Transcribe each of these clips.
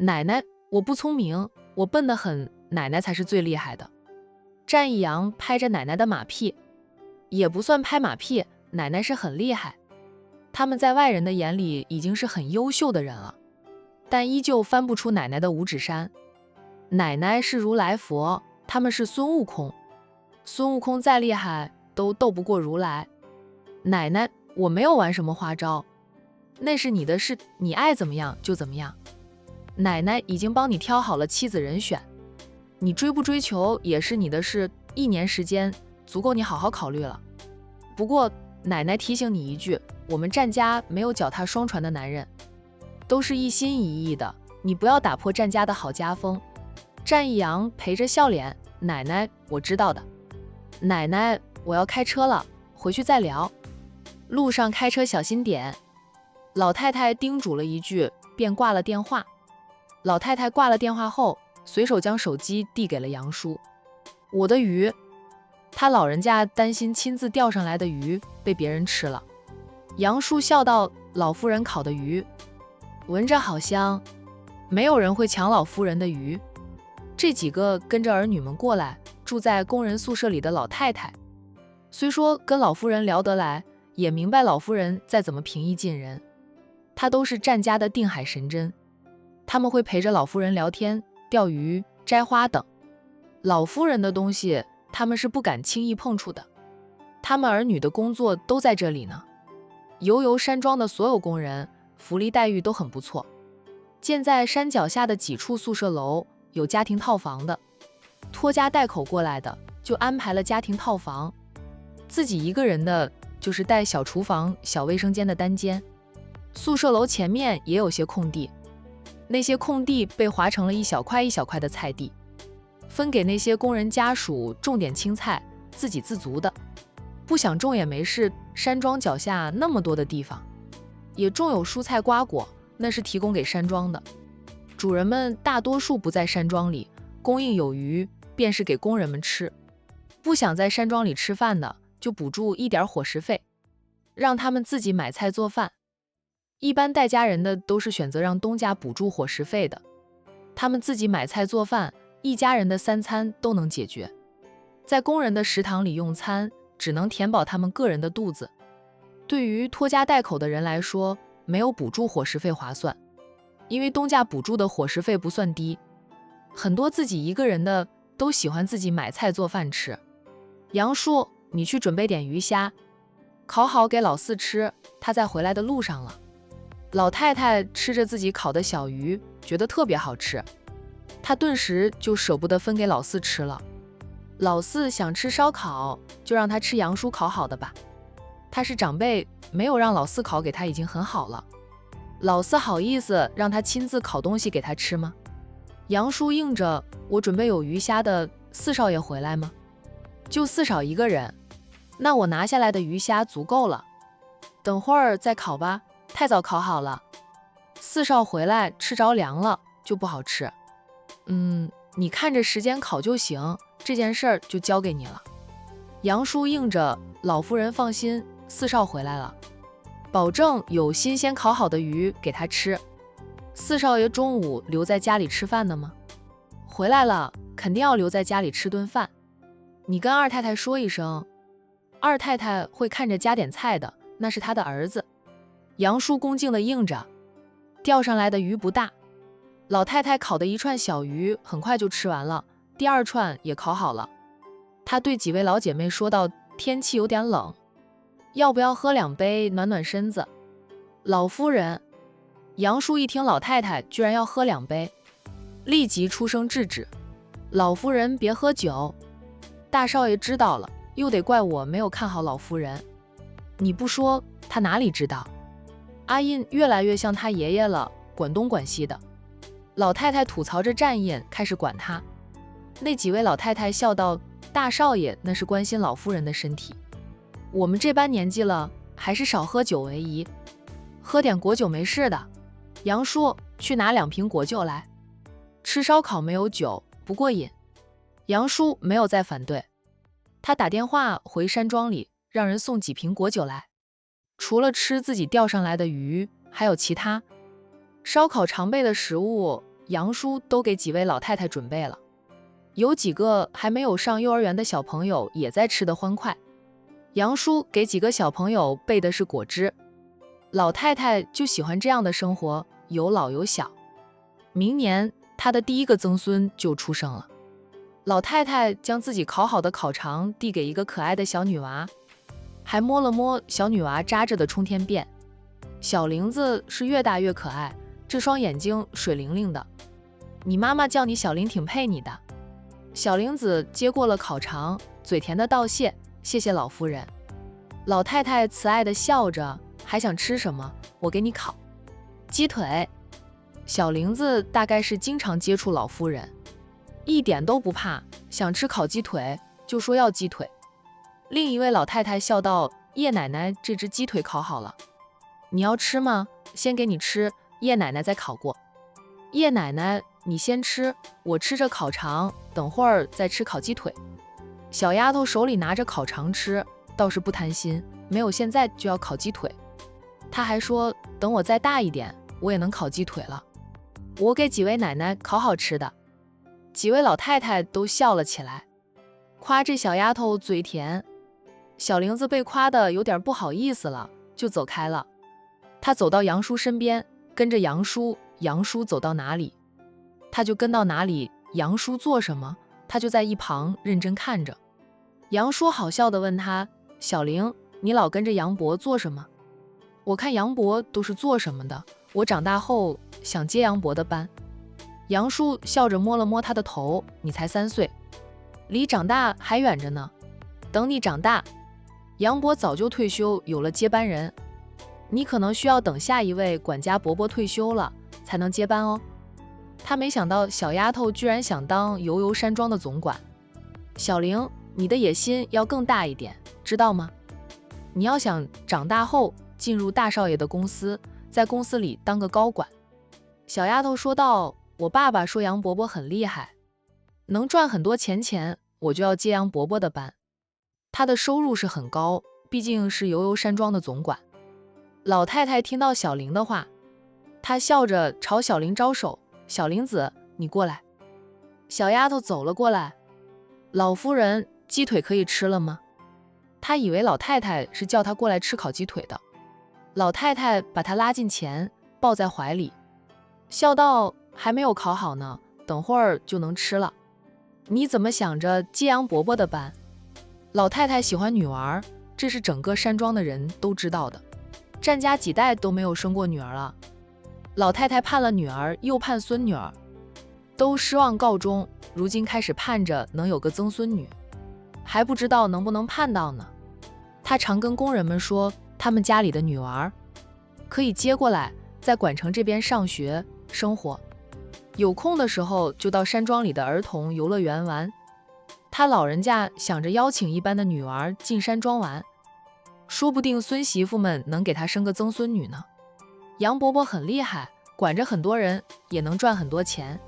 奶奶，我不聪明，我笨得很，奶奶才是最厉害的。战一阳拍着奶奶的马屁，也不算拍马屁，奶奶是很厉害。他们在外人的眼里已经是很优秀的人了，但依旧翻不出奶奶的五指山。奶奶是如来佛，他们是孙悟空。孙悟空再厉害都斗不过如来。奶奶，我没有玩什么花招，那是你的事，你爱怎么样就怎么样。奶奶已经帮你挑好了妻子人选，你追不追求也是你的事，1年时间足够你好好考虑了。不过奶奶提醒你一句，我们战家没有脚踏双船的男人，都是一心一意的，你不要打破战家的好家风。战一阳陪着笑脸，奶奶，我知道的。奶奶，我要开车了，回去再聊。路上开车小心点。老太太叮嘱了一句，便挂了电话。老太太挂了电话后，随手将手机递给了杨叔。我的鱼。他老人家担心亲自钓上来的鱼被别人吃了。杨叔笑道，老夫人烤的鱼，闻着好香，没有人会抢老夫人的鱼。这几个跟着儿女们过来住在工人宿舍里的老太太，虽说跟老夫人聊得来，也明白老夫人再怎么平易近人，她都是战家的定海神针。他们会陪着老夫人聊天、钓鱼、摘花等。老夫人的东西他们是不敢轻易碰触的，他们儿女的工作都在这里呢。油油山庄的所有工人福利待遇都很不错，建在山脚下的几处宿舍楼有家庭套房的，拖家带口过来的就安排了家庭套房，自己一个人的就是带小厨房、小卫生间的单间。宿舍楼前面也有些空地，那些空地被划成了一小块一小块的菜地，分给那些工人家属种点青菜，自给自足的。不想种也没事，山庄脚下那么多的地方，也种有蔬菜瓜果，那是提供给山庄的。主人们大多数不在山庄里，供应有余便是给工人们吃。不想在山庄里吃饭的，就补助一点伙食费，让他们自己买菜做饭。一般带家人的都是选择让东家补助伙食费的，他们自己买菜做饭，一家人的3餐都能解决。在工人的食堂里用餐，只能填饱他们个人的肚子。对于拖家带口的人来说，没有补助伙食费划算，因为东家补助的伙食费不算低。很多自己一个人的都喜欢自己买菜做饭吃。杨叔，你去准备点鱼虾，烤好给老四吃，他在回来的路上了。老太太吃着自己烤的小鱼，觉得特别好吃，她顿时就舍不得分给老四吃了。老四想吃烧烤，就让他吃杨叔烤好的吧。他是长辈，没有让老四烤给他已经很好了。老四好意思让他亲自烤东西给他吃吗？杨叔应着，我准备有鱼虾的，四少爷回来吗？就四少一个人，那我拿下来的鱼虾足够了，等会儿再烤吧，太早烤好了，四少回来吃着凉了就不好吃。你看着时间烤就行，这件事儿就交给你了。杨叔应着，老夫人放心，四少回来了，保证有新鲜烤好的鱼给他吃。四少爷中午留在家里吃饭的吗？回来了，肯定要留在家里吃顿饭。你跟二太太说一声，二太太会看着加点菜的，那是她的儿子。杨叔恭敬地应着。钓上来的鱼不大，老太太烤的一串小鱼很快就吃完了，第2串也烤好了。她对几位老姐妹说道，天气有点冷，要不要喝2杯暖暖身子？老夫人。杨叔一听老太太居然要喝2杯，立即出声制止，老夫人别喝酒。大少爷知道了，又得怪我没有看好老夫人。你不说他哪里知道？阿印越来越像他爷爷了，管东管西的。老太太吐槽着战印开始管他。那几位老太太笑道，大少爷那是关心老夫人的身体，我们这般年纪了，还是少喝酒为宜，喝点果酒没事的。杨叔，去拿2瓶果酒来。吃烧烤没有酒不过瘾。杨叔没有再反对，他打电话回山庄里，让人送几瓶果酒来。除了吃自己钓上来的鱼，还有其他烧烤常备的食物，杨叔都给几位老太太准备了。有几个还没有上幼儿园的小朋友也在吃得欢快。杨叔给几个小朋友备的是果汁。老太太就喜欢这样的生活，有老有小。明年她的第一个曾孙就出生了。老太太将自己烤好的烤肠递给一个可爱的小女娃，还摸了摸小女娃扎着的冲天辫。小玲子是越大越可爱，这双眼睛水灵灵的。你妈妈叫你小玲挺配你的。小玲子接过了烤肠，嘴甜的道谢，谢谢老夫人。老太太慈爱的笑着，还想吃什么？我给你烤。鸡腿。小玲子大概是经常接触老夫人，一点都不怕，想吃烤鸡腿就说要鸡腿。另一位老太太笑道：叶奶奶这只鸡腿烤好了，你要吃吗？先给你吃，叶奶奶再烤过。叶奶奶你先吃，我吃着烤肠，等会儿再吃烤鸡腿。小丫头手里拿着烤肠吃，倒是不贪心，没有现在就要烤鸡腿。她还说等我再大一点，我也能烤鸡腿了。我给几位奶奶烤好吃的。几位老太太都笑了起来，夸这小丫头嘴甜。小玲子被夸得有点不好意思了，就走开了。她走到杨叔身边，跟着杨叔，杨叔走到哪里，她就跟到哪里。杨叔做什么，她就在一旁认真看着。杨叔好笑地问她：小玲，你老跟着杨伯做什么？我看杨伯都是做什么的，我长大后想接杨伯的班。杨叔笑着摸了摸她的头：你才3岁，离长大还远着呢。等你长大，杨伯早就退休，有了接班人。你可能需要等下一位管家伯伯退休了才能接班哦。他没想到小丫头居然想当油油山庄的总管。小玲，你的野心要更大一点，知道吗？你要想长大后进入大少爷的公司，在公司里当个高管。小丫头说道：我爸爸说杨伯伯很厉害，能赚很多钱，我就要接杨伯伯的班。他的收入是很高，毕竟是油油山庄的总管。老太太听到小玲的话，她笑着朝小玲招手：小玲子，你过来。小丫头走了过来。老夫人，鸡腿可以吃了吗？她以为老太太是叫她过来吃烤鸡腿的。老太太把她拉近前，抱在怀里，笑道：还没有烤好呢，等会儿就能吃了。你怎么想着接杨伯伯的班？老太太喜欢女儿，这是整个山庄的人都知道的。战家几代都没有生过女儿了，老太太盼了女儿，又盼孙女儿，都失望告终，如今开始盼着能有个曾孙女，还不知道能不能盼到呢。她常跟工人们说，他们家里的女儿可以接过来，在管城这边上学生活，有空的时候就到山庄里的儿童游乐园玩。他老人家想着邀请一般的女儿进山庄玩，说不定孙媳妇们能给他生个曾孙女呢。杨伯伯很厉害，管着很多人，也能赚很多钱。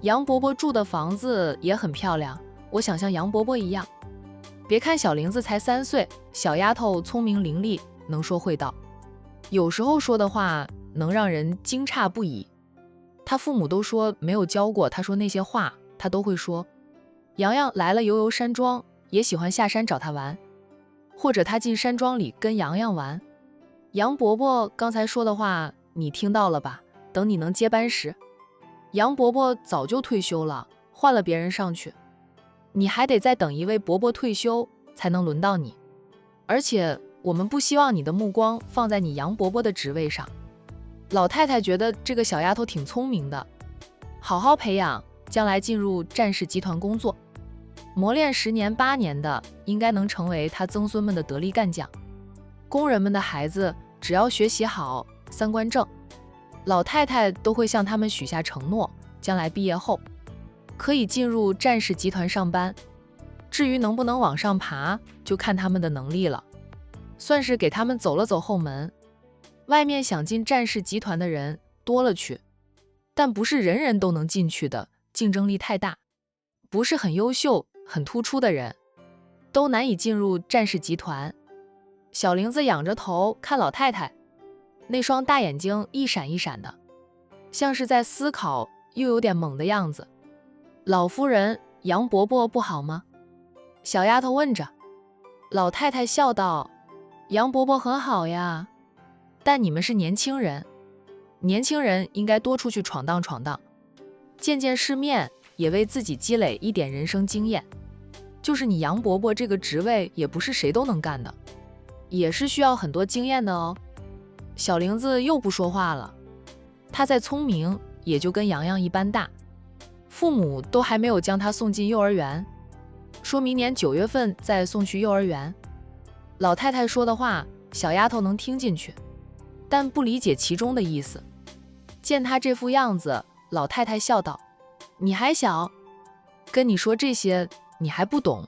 杨伯伯住的房子也很漂亮，我想像杨伯伯一样。别看小玲子才3岁，小丫头聪明伶俐，能说会道，有时候说的话能让人惊诧不已。他父母都说没有教过他说那些话，他都会说。洋洋来了油油山庄，也喜欢下山找他玩，或者他进山庄里跟洋洋玩。杨伯伯刚才说的话你听到了吧？等你能接班时，杨伯伯早就退休了，换了别人上去，你还得再等一位伯伯退休才能轮到你。而且我们不希望你的目光放在你杨伯伯的职位上。老太太觉得这个小丫头挺聪明的，好好培养，将来进入战氏集团工作，磨练10年8年的，应该能成为他曾孙们的得力干将。工人们的孩子只要学习好，3观正，老太太都会向他们许下承诺，将来毕业后可以进入战氏集团上班。至于能不能往上爬，就看他们的能力了，算是给他们走了走后门。外面想进战氏集团的人多了去，但不是人人都能进去的，竞争力太大，不是很优秀很突出的人都难以进入战氏集团。小玲子仰着头看老太太，那双大眼睛一闪一闪的，像是在思考又有点懵的样子。老夫人，杨伯伯不好吗？小丫头问着。老太太笑道：杨伯伯很好呀，但你们是年轻人，年轻人应该多出去闯荡闯荡，见见世面，也为自己积累一点人生经验。就是你杨伯伯这个职位也不是谁都能干的，也是需要很多经验的哦。小玲子又不说话了，她再聪明也就跟洋洋一般大，父母都还没有将她送进幼儿园，说明年9月份再送去幼儿园。老太太说的话，小丫头能听进去，但不理解其中的意思。见她这副样子，老太太笑道：你还小，跟你说这些你还不懂，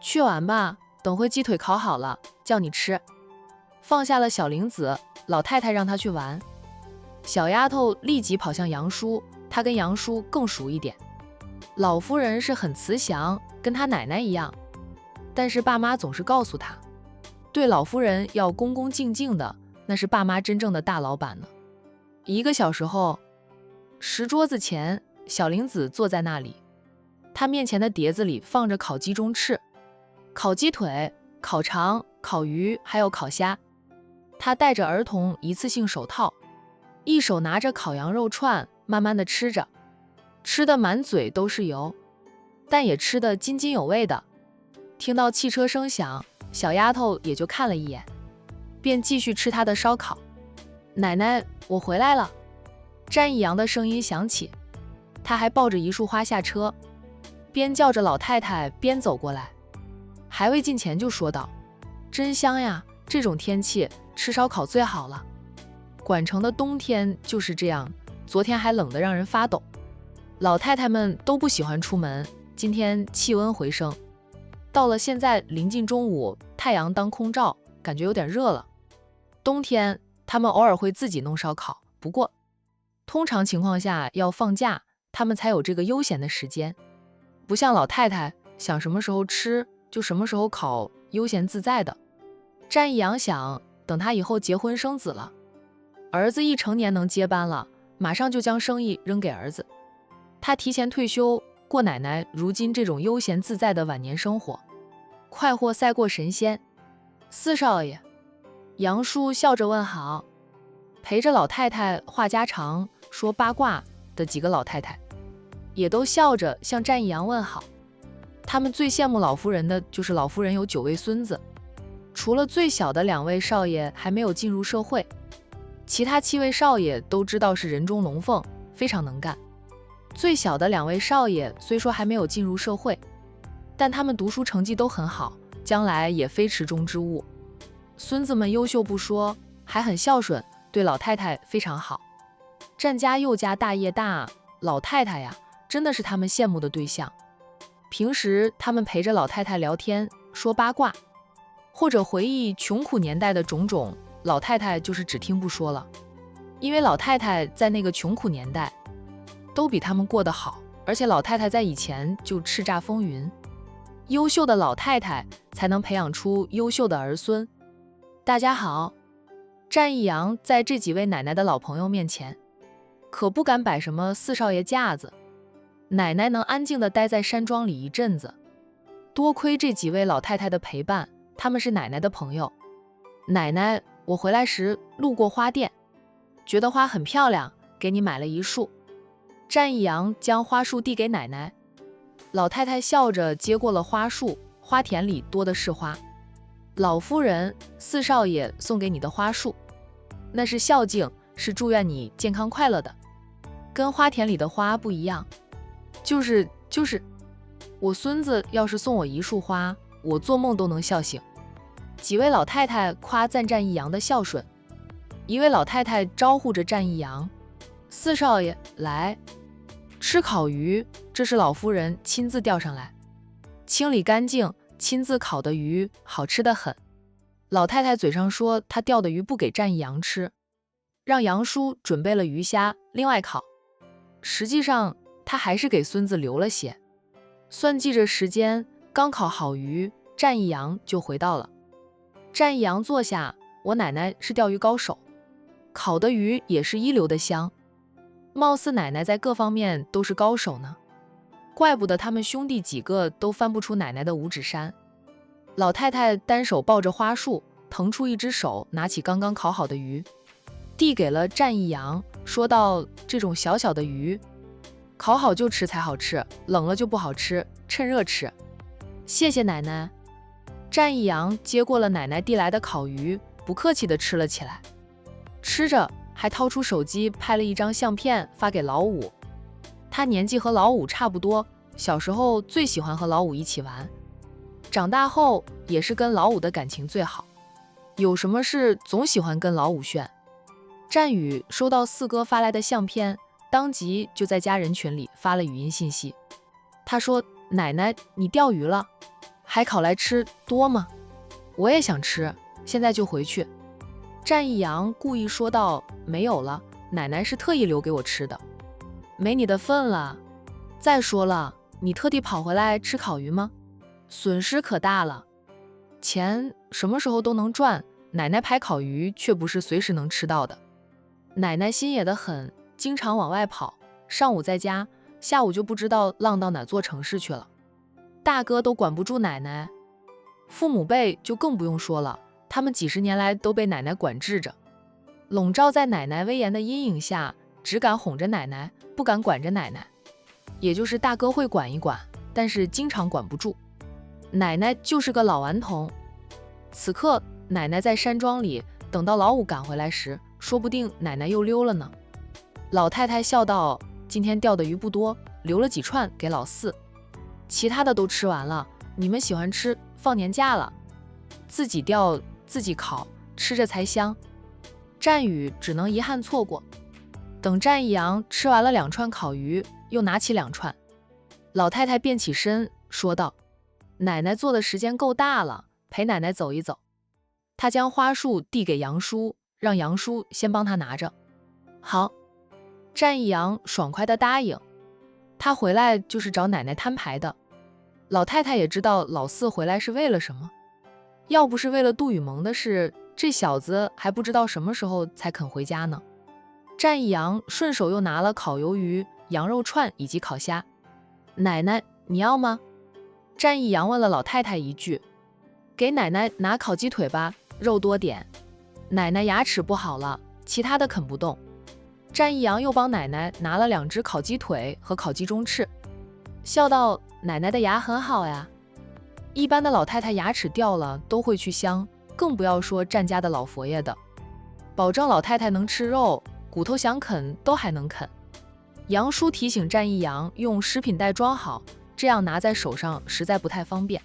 去玩吧，等会鸡腿烤好了叫你吃。放下了小玲子，老太太让她去玩。小丫头立即跑向杨叔，她跟杨叔更熟一点。老夫人是很慈祥，跟她奶奶一样，但是爸妈总是告诉她，对老夫人要恭恭敬敬的，那是爸妈真正的大老板呢。1个小时后，石桌子前，小玲子坐在那里，她面前的碟子里放着烤鸡中翅、烤鸡腿、烤肠、烤鱼，还有烤虾。她戴着儿童一次性手套，一手拿着烤羊肉串，慢慢的吃着，吃得满嘴都是油，但也吃得津津有味的。听到汽车声响，小丫头也就看了一眼，便继续吃她的烧烤。奶奶，我回来了。战一阳的声音响起，他还抱着一束花下车，边叫着老太太边走过来，还未近前就说道：真香呀，这种天气吃烧烤最好了。管城的冬天就是这样，昨天还冷得让人发抖。老太太们都不喜欢出门，今天气温回升，到了现在临近中午，太阳当空照，感觉有点热了。冬天他们偶尔会自己弄烧烤，不过通常情况下要放假，他们才有这个悠闲的时间，不像老太太想什么时候吃就什么时候烤，悠闲自在的。战一阳想，等他以后结婚生子了，儿子一成年能接班了，马上就将生意扔给儿子，他提前退休，过奶奶如今这种悠闲自在的晚年生活，快活赛过神仙。四少爷，杨叔笑着问好。陪着老太太话家常说八卦的几个老太太也都笑着向战一阳问好。他们最羡慕老夫人的就是老夫人有9位孙子，除了最小的2位少爷还没有进入社会，其他7位少爷都知道是人中龙凤，非常能干。最小的2位少爷虽说还没有进入社会，但他们读书成绩都很好，将来也非池中之物。孙子们优秀不说，还很孝顺，对老太太非常好。战家又家大业大，老太太呀，真的是他们羡慕的对象。平时他们陪着老太太聊天，说八卦，或者回忆穷苦年代的种种，老太太就是只听不说了。因为老太太在那个穷苦年代都比他们过得好，而且老太太在以前就叱咤风云，优秀的老太太才能培养出优秀的儿孙。大家好。战一阳在这几位奶奶的老朋友面前可不敢摆什么四少爷架子，奶奶能安静地待在山庄里一阵子，多亏这几位老太太的陪伴，他们是奶奶的朋友。奶奶，我回来时路过花店，觉得花很漂亮，给你买了一束。战一阳将花束递给奶奶，老太太笑着接过了花束，花田里多的是花。老夫人，四少爷送给你的花束，那是孝敬，是祝愿你健康快乐的，跟花田里的花不一样。就是我孙子要是送我一束花，我做梦都能笑醒。几位老太太夸赞战一阳的孝顺，一位老太太招呼着战一阳：四少爷来吃烤鱼，这是老夫人亲自钓上来，清理干净，亲自烤的鱼，好吃得很。老太太嘴上说她钓的鱼不给战一阳吃，让杨叔准备了鱼虾另外烤，实际上她还是给孙子留了些。算计着时间，刚烤好鱼，战一阳就回到了。战一阳坐下，我奶奶是钓鱼高手，烤的鱼也是一流的香。貌似奶奶在各方面都是高手呢，怪不得他们兄弟几个都翻不出奶奶的五指山。老太太单手抱着花束，腾出一只手，拿起刚刚烤好的鱼，递给了战一阳，说道：“这种小小的鱼，烤好就吃才好吃，冷了就不好吃，趁热吃。”谢谢奶奶。战一阳接过了奶奶递来的烤鱼，不客气地吃了起来，吃着还掏出手机拍了一张相片发给老五。他年纪和老五差不多，小时候最喜欢和老五一起玩，长大后也是跟老五的感情最好，有什么事总喜欢跟老五炫。战宇收到四哥发来的相片，当即就在家人群里发了语音信息。他说：“奶奶，你钓鱼了，还烤来吃，多吗？我也想吃，现在就回去。”战一阳故意说道：“没有了，奶奶是特意留给我吃的，没你的份了。再说了，你特地跑回来吃烤鱼吗？损失可大了。钱什么时候都能赚，奶奶排烤鱼却不是随时能吃到的。奶奶心野得很，经常往外跑，上午在家，下午就不知道浪到哪座城市去了。大哥都管不住奶奶，父母辈就更不用说了，他们几十年来都被奶奶管制着，笼罩在奶奶威严的阴影下，只敢哄着奶奶，不敢管着奶奶。也就是大哥会管一管，但是经常管不住。奶奶就是个老顽童。此刻奶奶在山庄里，等到老五赶回来时，说不定奶奶又溜了呢。老太太笑道：“今天钓的鱼不多，留了几串给老四，其他的都吃完了。你们喜欢吃，放年假了，自己钓自己烤，吃着才香。”战宇只能遗憾错过。等战一阳吃完了2串烤鱼，又拿起2串，老太太便起身说道：“奶奶做的时间够大了，陪奶奶走一走。”她将花束递给杨叔，让杨叔先帮她拿着。好。战一阳爽快地答应。他回来就是找奶奶摊牌的。老太太也知道老四回来是为了什么，要不是为了杜雨萌的事，这小子还不知道什么时候才肯回家呢。战一阳顺手又拿了烤鱿鱼、羊肉串以及烤虾。奶奶，你要吗？战一阳问了老太太一句。给奶奶拿烤鸡腿吧，肉多点。奶奶牙齿不好了，其他的啃不动。战一阳又帮奶奶拿了2只烤鸡腿和烤鸡中翅，笑道：“奶奶的牙很好呀。”一般的老太太牙齿掉了都会去镶，更不要说战家的老佛爷的，保证老太太能吃肉，骨头想啃都还能啃。杨叔提醒战一阳用食品袋装好，这样拿在手上实在不太方便。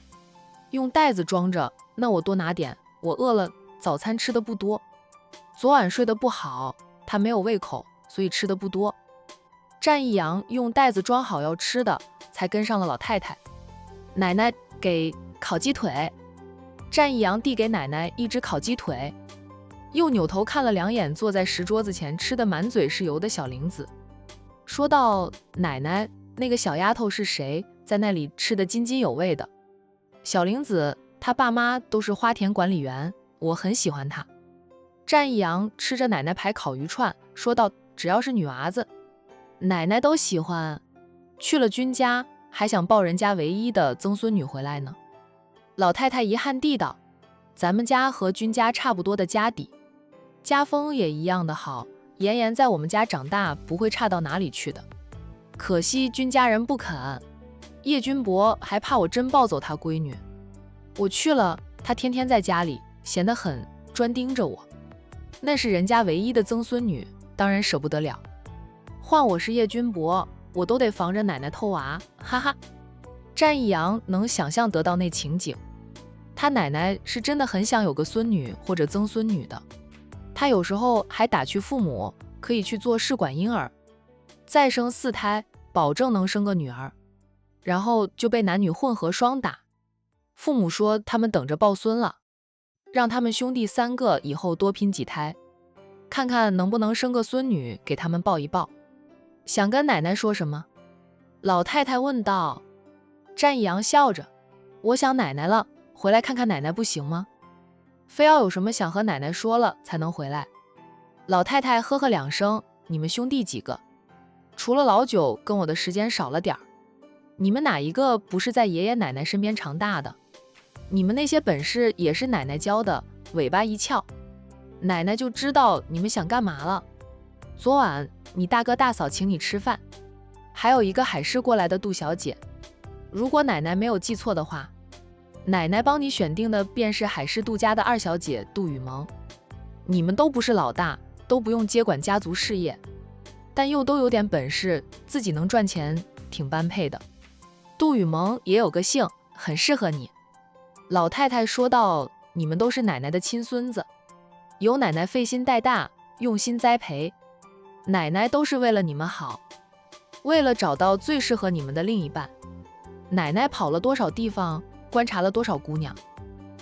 用袋子装着，那我多拿点，我饿了，早餐吃的不多。昨晚睡得不好，他没有胃口，所以吃的不多。战一阳用袋子装好要吃的，才跟上了老太太。奶奶给烤鸡腿。战一阳递给奶奶一只烤鸡腿，又扭头看了2眼坐在石桌子前吃的满嘴是油的小玲子，说道：“奶奶，那个小丫头是谁？在那里吃得津津有味的。小玲子，她爸妈都是花田管理员，我很喜欢她。”战一阳吃着奶奶排烤鱼串，说道：“只要是女娃子，奶奶都喜欢。去了君家，还想抱人家唯一的曾孙女回来呢。”老太太遗憾地道：“咱们家和君家差不多的家底，家风也一样的好，妍妍在我们家长大，不会差到哪里去的。可惜君家人不肯，叶君伯还怕我真抱走他闺女。我去了，他天天在家里，闲得很，专盯着我。那是人家唯一的曾孙女，当然舍不得了。换我是叶君伯，我都得防着奶奶偷娃，哈哈。”战一阳能想象得到那情景，他奶奶是真的很想有个孙女或者曾孙女的。他有时候还打趣父母，可以去做试管婴儿，再生4胎，保证能生个女儿。然后就被男女混合双打。父母说他们等着抱孙了，让他们兄弟3个以后多拼几胎，看看能不能生个孙女给他们抱一抱。想跟奶奶说什么？老太太问道。战一阳笑着：“我想奶奶了，回来看看奶奶不行吗？非要有什么想和奶奶说了才能回来。”老太太呵呵2声：“你们兄弟几个？除了老九跟我的时间少了点儿，你们哪一个不是在爷爷奶奶身边长大的？你们那些本事也是奶奶教的，尾巴一翘，奶奶就知道你们想干嘛了。昨晚你大哥大嫂请你吃饭，还有一个海市过来的杜小姐，如果奶奶没有记错的话，奶奶帮你选定的便是海市杜家的二小姐杜雨萌。你们都不是老大，都不用接管家族事业，但又都有点本事，自己能赚钱，挺般配的。杜雨萌也有个性，很适合你。老太太说道，你们都是奶奶的亲孙子，有奶奶费心带大，用心栽培，奶奶都是为了你们好，为了找到最适合你们的另一半。奶奶跑了多少地方，观察了多少姑娘，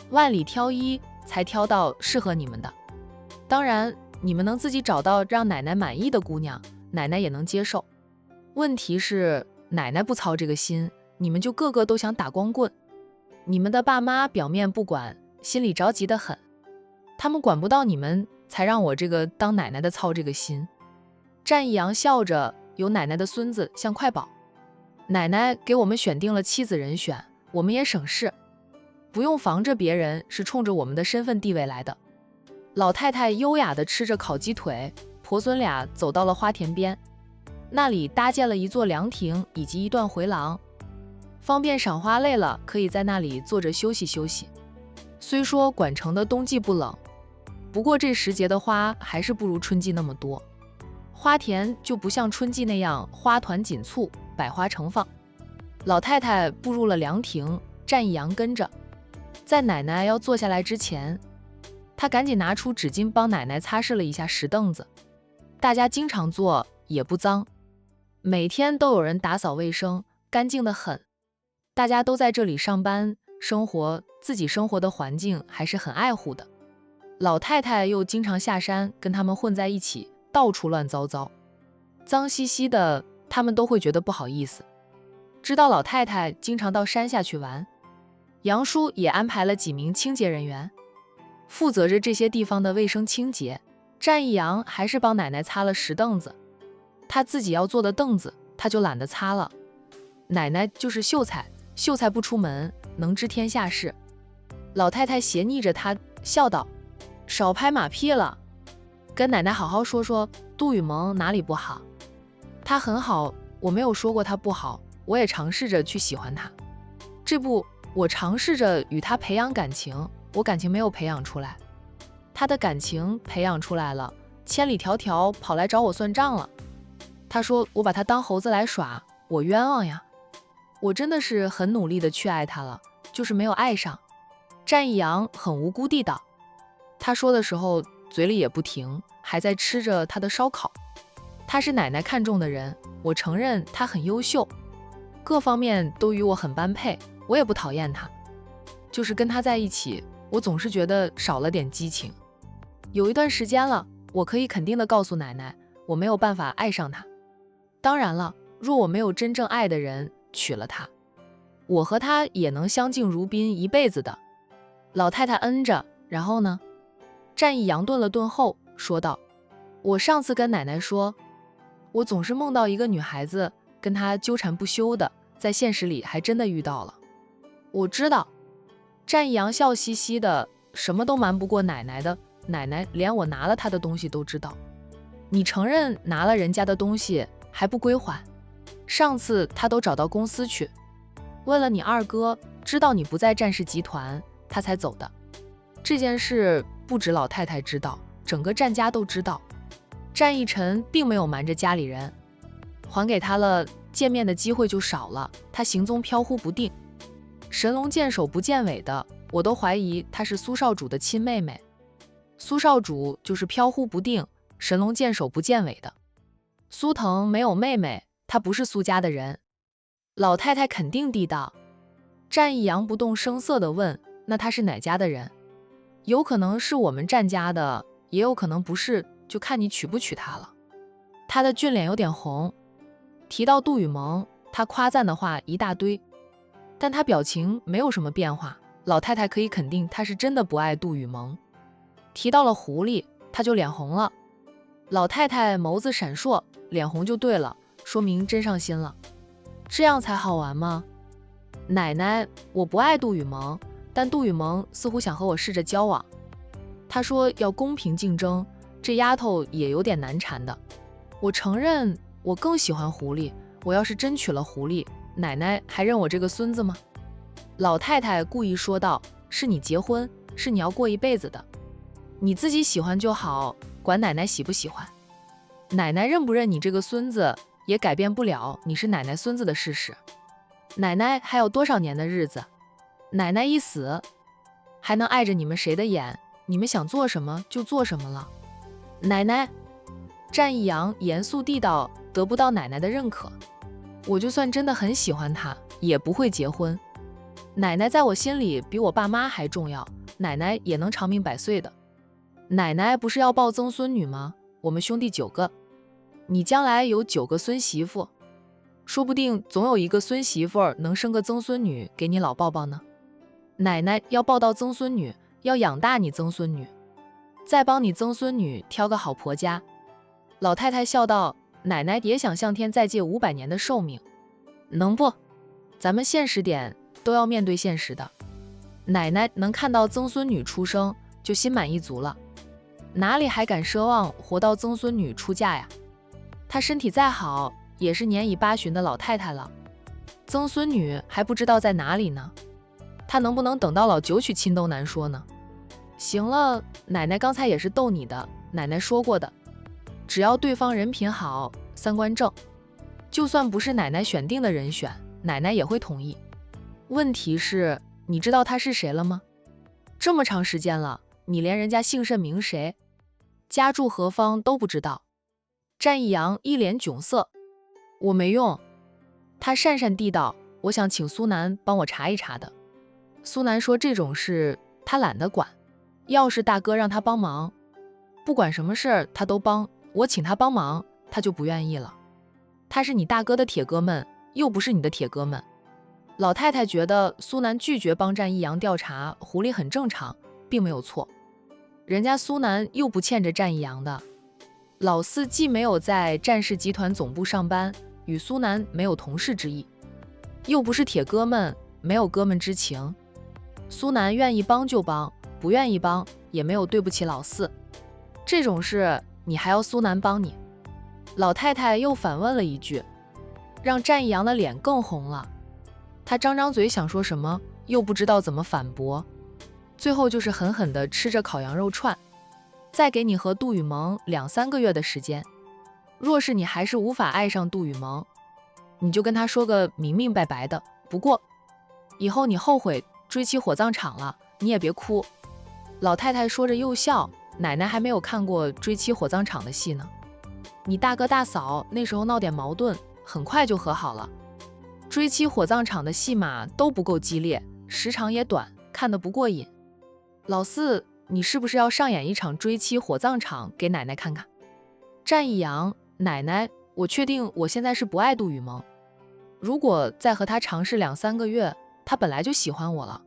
万里挑一才挑到适合你们的。当然，你们能自己找到让奶奶满意的姑娘，奶奶也能接受。问题是，奶奶不操这个心，你们就个个都想打光棍。你们的爸妈表面不管，心里着急得很，他们管不到你们，才让我这个当奶奶的操这个心。战一阳笑着，有奶奶的孙子像块宝，奶奶给我们选定了妻子人选，我们也省事，不用防着别人，是冲着我们的身份地位来的。老太太优雅地吃着烤鸡腿，婆孙俩走到了花田边，那里搭建了一座凉亭以及一段回廊，方便赏花累了可以在那里坐着休息休息。虽说管城的冬季不冷，不过这时节的花还是不如春季那么多，花田就不像春季那样花团锦簇，百花盛放。老太太步入了凉亭，战一阳跟着。在奶奶要坐下来之前，她赶紧拿出纸巾帮奶奶擦拭了一下石凳子。大家经常坐，也不脏，每天都有人打扫卫生，干净得很。大家都在这里上班生活，自己生活的环境还是很爱护的。老太太又经常下山跟他们混在一起，到处乱糟糟，脏兮兮的，他们都会觉得不好意思。知道老太太经常到山下去玩，杨叔也安排了几名清洁人员，负责着这些地方的卫生清洁。战一阳还是帮奶奶擦了石凳子，他自己要坐的凳子他就懒得擦了。奶奶就是秀才，秀才不出门，能知天下事。老太太斜睨着他，笑道：少拍马屁了，跟奶奶好好说说杜雨萌哪里不好。她很好，我没有说过她不好，我也尝试着去喜欢她。这不，我尝试着与她培养感情，我感情没有培养出来，她的感情培养出来了，千里迢迢跑来找我算账了。她说我把她当猴子来耍，我冤枉呀。我真的是很努力的去爱她了，就是没有爱上。战一阳很无辜地道。他说的时候嘴里也不停，还在吃着他的烧烤。他是奶奶看中的人，我承认他很优秀，各方面都与我很般配，我也不讨厌他，就是跟他在一起，我总是觉得少了点激情。有一段时间了，我可以肯定地告诉奶奶，我没有办法爱上他。当然了，若我没有真正爱的人娶了他，我和他也能相敬如宾一辈子的。老太太嗯着，然后呢？战一阳顿了顿后说道：我上次跟奶奶说，我总是梦到一个女孩子跟她纠缠不休的，在现实里还真的遇到了。我知道。战一阳笑嘻嘻的，什么都瞒不过奶奶的，奶奶连我拿了她的东西都知道。你承认拿了人家的东西还不归还？上次她都找到公司去，问了你二哥，知道你不在战氏集团，她才走的。这件事不止老太太知道，整个战家都知道。战一晨并没有瞒着家里人，还给他了，见面的机会就少了，他行踪飘忽不定，神龙见首不见尾的，我都怀疑他是苏少主的亲妹妹。苏少主就是飘忽不定，神龙见首不见尾的。苏腾没有妹妹，他不是苏家的人。老太太肯定地道。战一阳不动声色地问，那他是哪家的人？有可能是我们战家的，也有可能不是，就看你娶不娶她了。他的俊脸有点红。提到杜雨萌，他夸赞的话一大堆，但他表情没有什么变化。老太太可以肯定他是真的不爱杜雨萌。提到了狐狸，他就脸红了。老太太眸子闪烁，脸红就对了，说明真上心了。这样才好玩吗？奶奶，我不爱杜雨萌，但杜雨萌似乎想和我试着交往。她说要公平竞争，这丫头也有点难缠的。我承认我更喜欢狐狸，我要是真娶了狐狸，奶奶还认我这个孙子吗？老太太故意说道，是你结婚，是你要过一辈子的，你自己喜欢就好，管奶奶喜不喜欢。奶奶认不认你这个孙子，也改变不了你是奶奶孙子的事实。奶奶还有多少年的日子？奶奶一死，还能碍着你们谁的眼？你们想做什么就做什么了。奶奶，战一阳严肃地道，得不到奶奶的认可，我就算真的很喜欢他，也不会结婚。奶奶在我心里比我爸妈还重要，奶奶也能长命百岁的。奶奶不是要抱曾孙女吗？我们兄弟9个，你将来有9个孙媳妇，说不定总有一个孙媳妇能生个曾孙女给你老抱抱呢。奶奶要抱到曾孙女，要养大你曾孙女，再帮你曾孙女挑个好婆家。老太太笑道，奶奶也想向天再借500年的寿命，能不？咱们现实点，都要面对现实的。奶奶能看到曾孙女出生，就心满意足了，哪里还敢奢望活到曾孙女出嫁呀？她身体再好，也是年已80旬的老太太了，曾孙女还不知道在哪里呢，她能不能等到老9娶亲都难说呢。行了，奶奶刚才也是逗你的，奶奶说过的，只要对方人品好，3观正，就算不是奶奶选定的人选，奶奶也会同意。问题是，你知道他是谁了吗？这么长时间了，你连人家姓甚名谁、家住何方都不知道。战一阳一脸窘色，我没用。他讪讪地道，我想请苏南帮我查一查的。苏南说这种事他懒得管，要是大哥让他帮忙，不管什么事儿他都帮，我请他帮忙他就不愿意了。他是你大哥的铁哥们，又不是你的铁哥们。老太太觉得苏南拒绝帮战一阳调查狐狸很正常，并没有错，人家苏南又不欠着战一阳的。老四既没有在战氏集团总部上班，与苏南没有同事之意，又不是铁哥们，没有哥们之情。苏南愿意帮就帮，不愿意帮也没有对不起老四。这种事你还要苏南帮你？老太太又反问了一句，让战一阳的脸更红了。他张张嘴想说什么，又不知道怎么反驳，最后就是狠狠地吃着烤羊肉串。再给你和杜雨萌2、3个月的时间，若是你还是无法爱上杜雨萌，你就跟他说个明明白白的。不过以后你后悔追妻火葬场了，你也别哭。老太太说着又笑，奶奶还没有看过追妻火葬场的戏呢。你大哥大嫂那时候闹点矛盾，很快就和好了。追妻火葬场的戏码都不够激烈，时长也短，看得不过瘾。老四，你是不是要上演一场追妻火葬场给奶奶看看？战一阳，奶奶，我确定我现在是不爱杜雨萌，如果再和他尝试2、3个月，他本来就喜欢我了，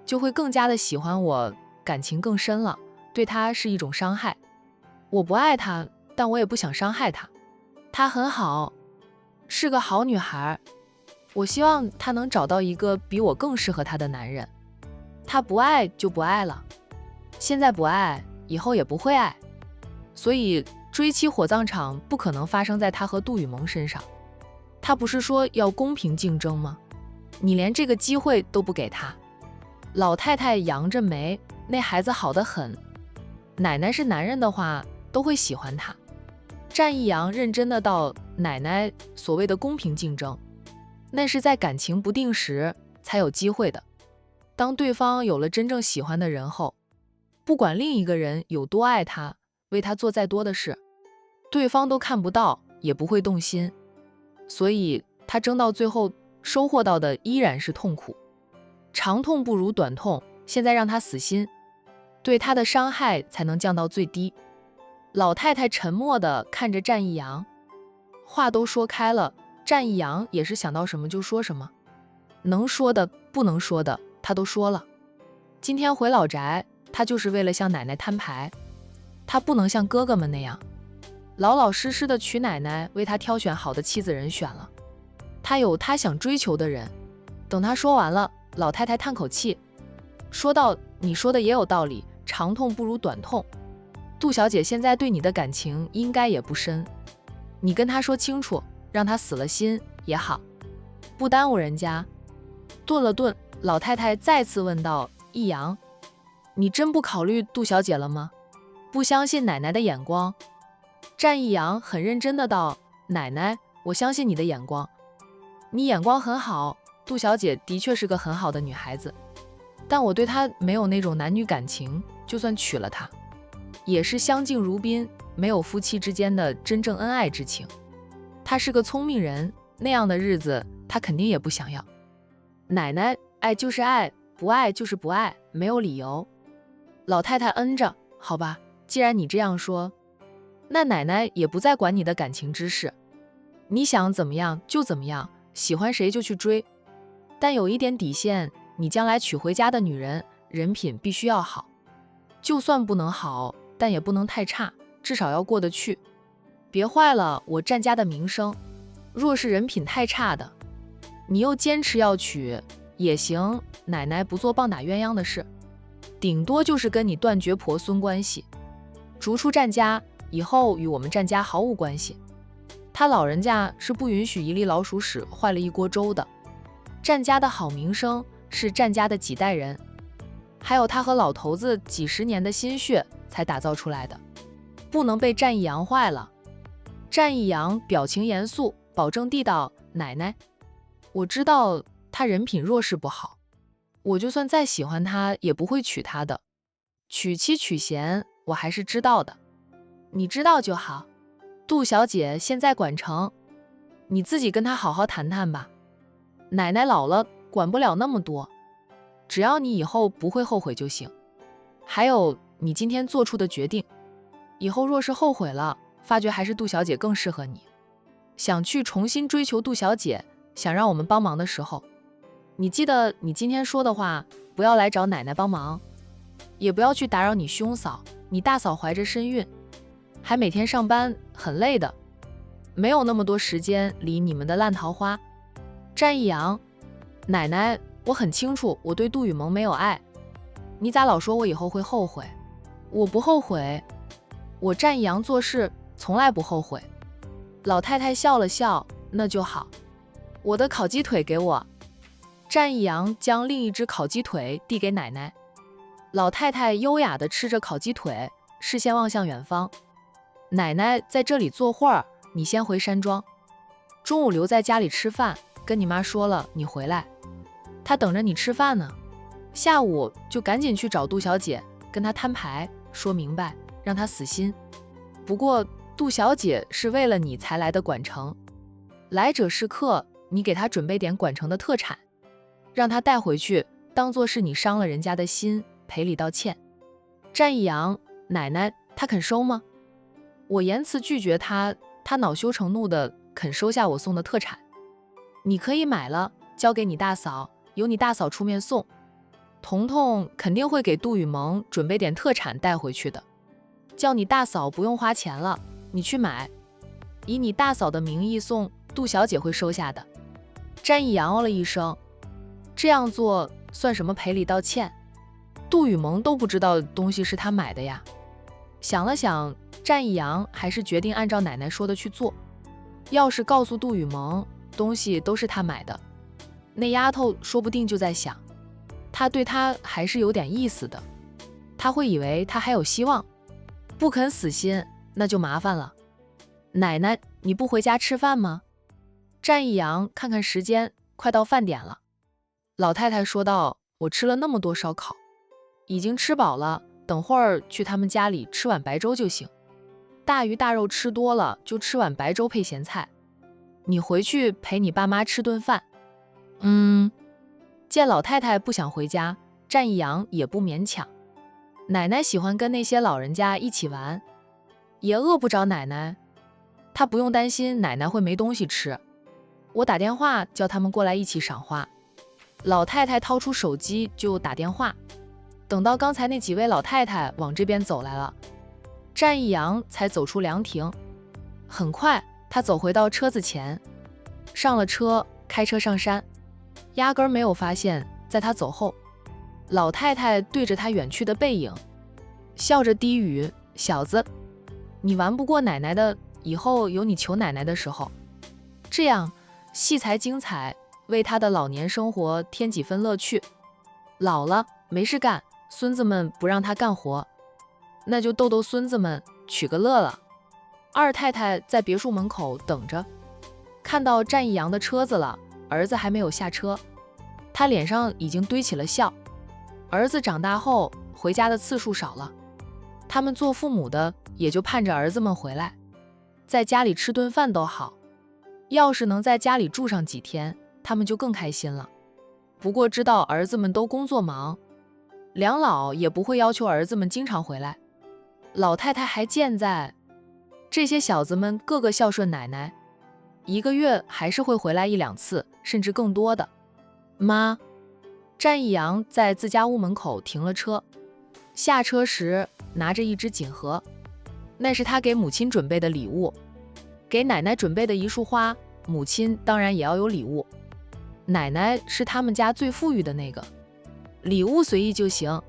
就会更加的喜欢我，感情更深了，对他是一种伤害。我不爱他，但我也不想伤害他。他很好，是个好女孩，我希望她能找到一个比我更适合她的男人。她不爱就不爱了，现在不爱，以后也不会爱。所以追妻火葬场不可能发生在她和杜雨萌身上。她不是说要公平竞争吗？你连这个机会都不给她。老太太扬着眉，那孩子好得很，奶奶是男人的话都会喜欢他。战一阳认真的道，奶奶所谓的公平竞争，那是在感情不定时才有机会的。当对方有了真正喜欢的人后，不管另一个人有多爱他，为他做再多的事，对方都看不到，也不会动心。所以他争到最后，收获到的依然是痛苦。长痛不如短痛，现在让他死心，对他的伤害才能降到最低。老太太沉默地看着战一阳，话都说开了，战一阳也是想到什么就说什么，能说的不能说的他都说了。今天回老宅，他就是为了向奶奶摊牌，他不能像哥哥们那样。老老实实的娶奶奶为他挑选好的妻子人选了。他有他想追求的人。等他说完了，老太太叹口气，说道：“你说的也有道理，长痛不如短痛。杜小姐现在对你的感情应该也不深，你跟她说清楚，让她死了心也好，不耽误人家。”顿了顿，老太太再次问道：“易阳，你真不考虑杜小姐了吗？不相信奶奶的眼光？”战易阳很认真的道：“奶奶，我相信你的眼光，你眼光很好，杜小姐的确是个很好的女孩子，但我对她没有那种男女感情，就算娶了她，也是相敬如宾，没有夫妻之间的真正恩爱之情。她是个聪明人，那样的日子她肯定也不想要。奶奶，爱就是爱，不爱就是不爱，没有理由。”老太太嗯着，好吧，既然你这样说，那奶奶也不再管你的感情之事，你想怎么样就怎么样，喜欢谁就去追，但有一点底线，你将来娶回家的女人，人品必须要好，就算不能好，但也不能太差，至少要过得去，别坏了我战家的名声。若是人品太差的，你又坚持要娶也行，奶奶不做棒打鸳鸯的事，顶多就是跟你断绝婆孙关系，逐出战家，以后与我们战家毫无关系。他老人家是不允许一粒老鼠屎坏了一锅粥的。战家的好名声是战家的几代人，还有他和老头子几十年的心血才打造出来的，不能被战易阳坏了。战易阳表情严肃，保证地道：“奶奶，我知道他人品若是不好，我就算再喜欢他也不会娶她的。娶妻娶贤我还是知道的，你知道就好。杜小姐现在管成，你自己跟她好好谈谈吧。奶奶老了，管不了那么多，只要你以后不会后悔就行。还有你今天做出的决定，以后若是后悔了，发觉还是杜小姐更适合你，想去重新追求杜小姐，想让我们帮忙的时候，你记得你今天说的话，不要来找奶奶帮忙，也不要去打扰你兄嫂，你大嫂怀着身孕，还每天上班，很累的，没有那么多时间理你们的烂桃花。”战易阳，奶奶，我很清楚我对杜雨萌没有爱，你咋老说我以后会后悔？我不后悔，我战易阳做事从来不后悔。老太太笑了笑，那就好，我的烤鸡腿给我。战易阳将另一只烤鸡腿递给奶奶，老太太优雅地吃着烤鸡腿，视线望向远方。奶奶在这里坐会儿，你先回山庄，中午留在家里吃饭，跟你妈说了你回来，她等着你吃饭呢。下午就赶紧去找杜小姐，跟她摊牌，说明白，让她死心。不过杜小姐是为了你才来的管城，来者是客，你给她准备点管城的特产，让她带回去，当作是你伤了人家的心，赔礼道歉。战易阳，奶奶，她肯收吗？我严词拒绝她，她恼羞成怒的肯收下我送的特产。你可以买了，交给你大嫂，由你大嫂出面送。彤彤肯定会给杜雨萌准备点特产带回去的，叫你大嫂不用花钱了，你去买，以你大嫂的名义送，杜小姐会收下的。战易阳哦了一声，这样做算什么赔礼道歉？杜雨萌都不知道东西是他买的呀。想了想，战易阳还是决定按照奶奶说的去做。要是告诉杜雨萌东西都是他买的，那丫头说不定就在想，他对她还是有点意思的，他会以为他还有希望，不肯死心，那就麻烦了。奶奶，你不回家吃饭吗？战易阳看看时间，快到饭点了。老太太说道：“我吃了那么多烧烤，已经吃饱了，等会儿去他们家里吃碗白粥就行。大鱼大肉吃多了，就吃碗白粥配咸菜。你回去陪你爸妈吃顿饭。”见老太太不想回家，战易阳也不勉强。奶奶喜欢跟那些老人家一起玩，也饿不着奶奶，她不用担心奶奶会没东西吃。我打电话叫他们过来一起赏花。老太太掏出手机就打电话，等到刚才那几位老太太往这边走来了，战易阳才走出凉亭。很快，他走回到车子前，上了车，开车上山，压根儿没有发现，在他走后，老太太对着他远去的背影，笑着低语：“小子，你玩不过奶奶的，以后有你求奶奶的时候。”这样戏才精彩，为他的老年生活添几分乐趣。老了没事干，孙子们不让他干活，那就逗逗孙子们，取个乐了。二太太在别墅门口等着，看到战一阳的车子了，儿子还没有下车，他脸上已经堆起了笑。儿子长大后回家的次数少了，他们做父母的也就盼着儿子们回来，在家里吃顿饭都好，要是能在家里住上几天，他们就更开心了。不过知道儿子们都工作忙，梁老也不会要求儿子们经常回来。老太太还健在，这些小子们个个孝顺奶奶，一个月还是会回来1、2次，甚至更多的。妈，战一阳在自家屋门口停了车，下车时拿着一只锦盒，那是他给母亲准备的礼物。给奶奶准备的一束花，母亲当然也要有礼物。奶奶是他们家最富裕的那个，礼物随意就行，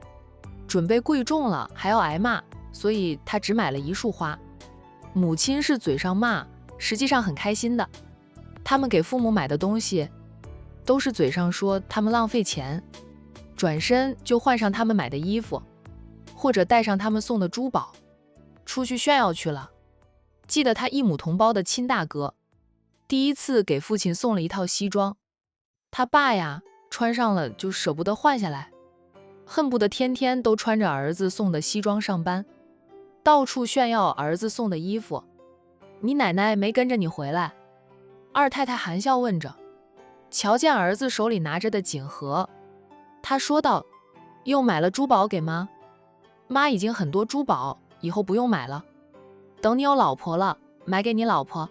准备贵重了还要挨骂，所以他只买了1束花。母亲是嘴上骂，实际上很开心的。他们给父母买的东西，都是嘴上说他们浪费钱，转身就换上他们买的衣服，或者带上他们送的珠宝，出去炫耀去了。记得他异母同胞的亲大哥，第一次给父亲送了一套西装，他爸呀穿上了就舍不得换下来，恨不得天天都穿着儿子送的西装上班，到处炫耀儿子送的衣服。你奶奶没跟着你回来？二太太含笑问着，瞧见儿子手里拿着的锦盒，她说道：“又买了珠宝给妈？妈已经很多珠宝，以后不用买了，等你有老婆了，买给你老婆。”